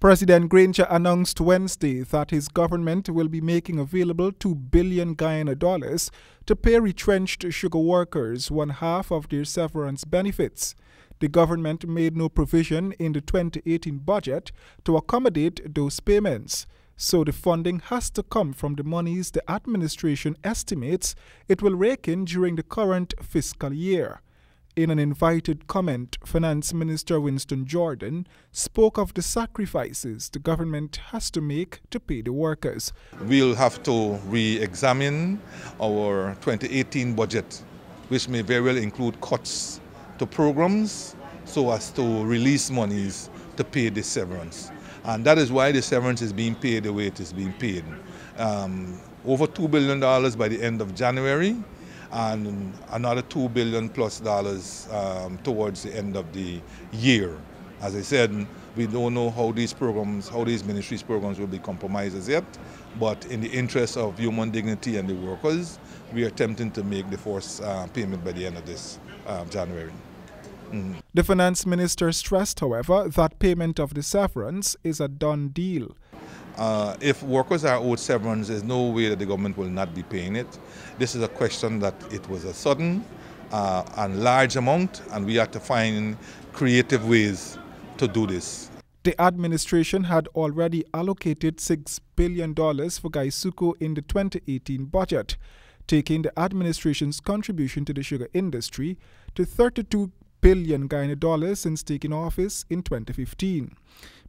President Granger announced Wednesday that his government will be making available $2 billion Guyana dollars to pay retrenched sugar workers one half of their severance benefits. The government made no provision in the 2018 budget to accommodate those payments, so the funding has to come from the monies the administration estimates it will rake in during the current fiscal year. In an invited comment, Finance Minister Winston Jordan spoke of the sacrifices the government has to make to pay the workers. We'll have to re-examine our 2018 budget, which may very well include cuts to programs so as to release monies to pay the severance. And that is why the severance is being paid the way it is being paid. Over $2 billion by the end of January, and another $2 billion plus towards the end of the year. As I said, we don't know how these ministries' programs will be compromised as yet, but in the interest of human dignity and the workers, we are attempting to make the first payment by the end of this January. The finance minister stressed, however, that payment of the severance is a done deal. If workers are owed severance, there's no way that the government will not be paying it. This is a question that it was a sudden and large amount, and we had to find creative ways to do this. The administration had already allocated $6 billion for Gaisuku in the 2018 budget, taking the administration's contribution to the sugar industry to $32 billion Guyana dollars since taking office in 2015.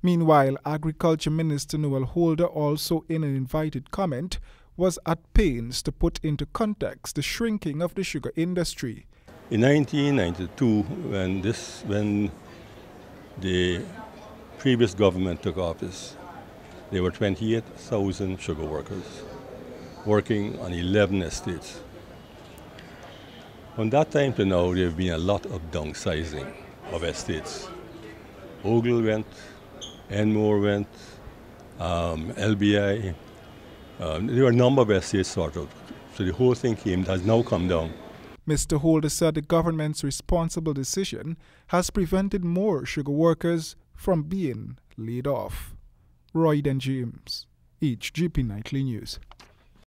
Meanwhile, Agriculture Minister Noel Holder, also in an invited comment, was at pains to put into context the shrinking of the sugar industry. In 1992, when the previous government took office, there were 28,000 sugar workers working on 11 estates. From that time to now, there have been a lot of downsizing of estates. Ogle went, Enmore went, LBI. There were a number of estates sort of. So the whole thing has now come down. Mr. Holder said the government's responsible decision has prevented more sugar workers from being laid off. Roy and James, HGP Nightly News.